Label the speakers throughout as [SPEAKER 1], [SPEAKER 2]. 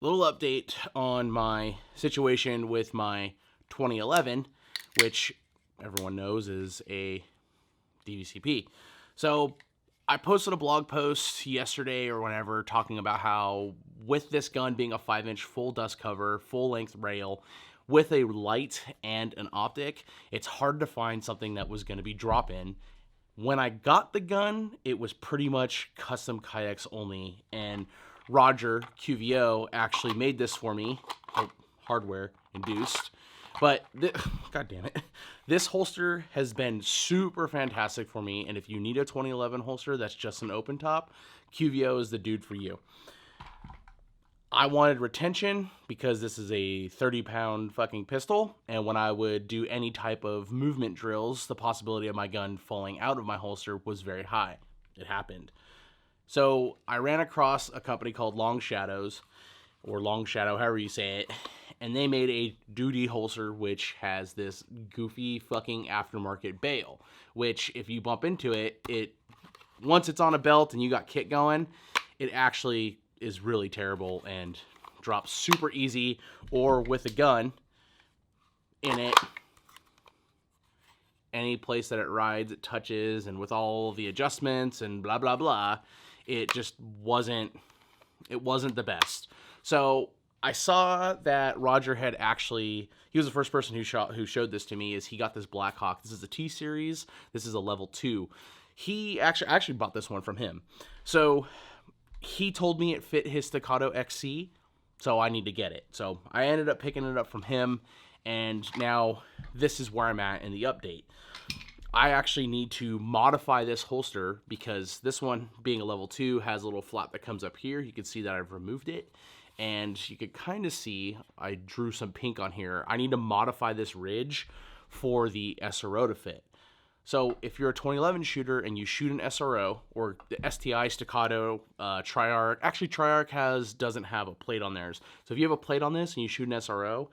[SPEAKER 1] Little update on my situation with my 2011, which everyone knows is a DVCP. So I posted a blog post yesterday or whenever talking about how with this gun being a 5-inch full dust cover, full length rail, with a light and an optic, it's hard to find something that was going to be drop in. When I got the gun, it was pretty much custom kayaks only, and Roger QVO actually made this for me, hardware induced. But god damn it, this holster has been super fantastic for me. And if you need a 2011 holster that's just an open top, QVO is the dude for you. I wanted retention because this is a 30-pound fucking pistol, and when I would do any type of movement drills, the possibility of my gun falling out of my holster was very high. It happened. So I ran across a company called Long Shadows, or Long Shadow, however you say it, and they made a duty holster which has this goofy fucking aftermarket bail, which if you bump into it, once it's on a belt and you got kit going, it actually is really terrible and drops super easy, or with a gun in it, any place that it rides, it touches, and with all the adjustments and blah blah blah, it just wasn't the best. So I saw that Roger had actually, he was the first person who showed this to me, is he got this Blackhawk. This is a T-Series. This is a level 2. I actually bought this one from him. So he told me it fit his Staccato XC, so I need to get it. So I ended up picking it up from him, and now this is where I'm at in the update. I actually need to modify this holster because this one, being a level 2, has a little flap that comes up here. You can see that I've removed it, and you can kind of see I drew some pink on here. I need to modify this ridge for the SRO to fit. So if you're a 2011 shooter and you shoot an SRO or the STI Staccato, Triarch, actually Triarch doesn't have a plate on theirs. So if you have a plate on this and you shoot an SRO,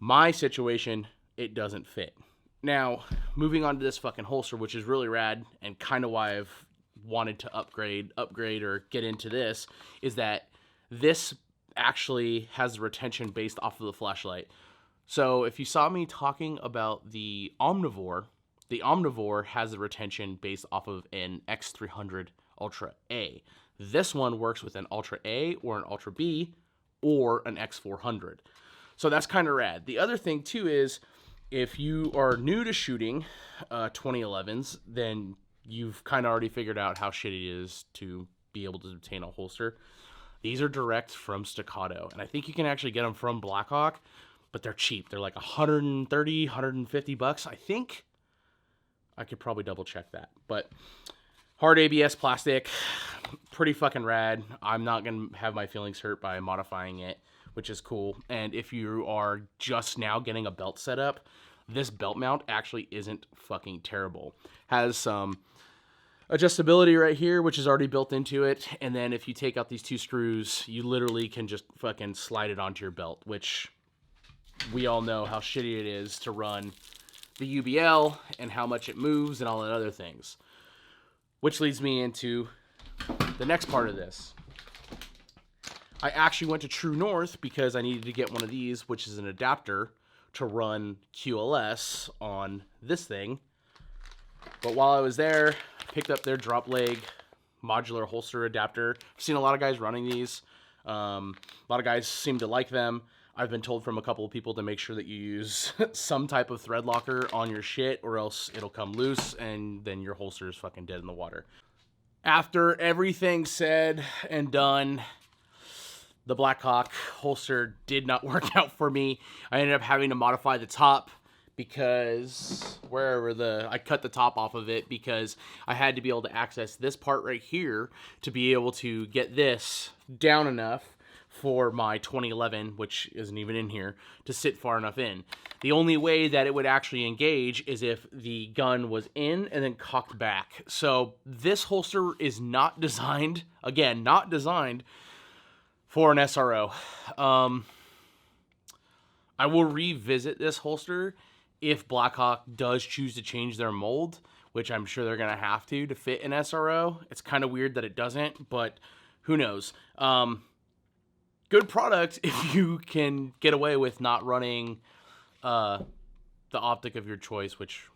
[SPEAKER 1] my situation, it doesn't fit. Now, moving on to this fucking holster, which is really rad and kind of why I've wanted to upgrade or get into this, is that this actually has retention based off of the flashlight. So if you saw me talking about the Omnivore has the retention based off of an X300 Ultra A. This one works with an Ultra A or an Ultra B or an X400. So that's kind of rad. The other thing too is, if you are new to shooting 2011s, then you've kind of already figured out how shitty it is to be able to obtain a holster. These are direct from Staccato, and I think you can actually get them from Blackhawk, but they're cheap. They're like 130, 150 bucks, I think. I could probably double check that, but hard ABS plastic, pretty fucking rad. I'm not going to have my feelings hurt by modifying it, which is cool. And if you are just now getting a belt set up, this belt mount actually isn't fucking terrible. Has some adjustability right here, which is already built into it. And then if you take out these 2 screws, you literally can just fucking slide it onto your belt, which we all know how shitty it is to run the UBL and how much it moves and all that other things. Which leads me into the next part of this. I actually went to True North because I needed to get one of these, which is an adapter to run QLS on this thing. But while I was there, I picked up their drop leg modular holster adapter. I've seen a lot of guys running these. A lot of guys seem to like them. I've been told from a couple of people to make sure that you use some type of thread locker on your shit, or else it'll come loose and then your holster is fucking dead in the water. After everything said and done, the Blackhawk holster did not work out for me. I ended up having to modify the top because I cut the top off of it because I had to be able to access this part right here to be able to get this down enough for my 2011, which isn't even in here, to sit far enough in. The only way that it would actually engage is if the gun was in and then cocked back. So this holster is not designed for an SRO. I will revisit this holster if Blackhawk does choose to change their mold, which I'm sure they're going to have to fit an SRO. It's kind of weird that it doesn't, but who knows. good product if you can get away with not running the optic of your choice, which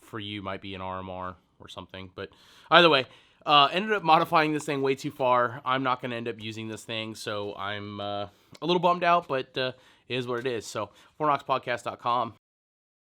[SPEAKER 1] for you might be an RMR or something. But either way, ended up modifying this thing way too far. I'm not going to end up using this thing, so I'm a little bummed out, but it is what it is. So, fornoxpodcast.com.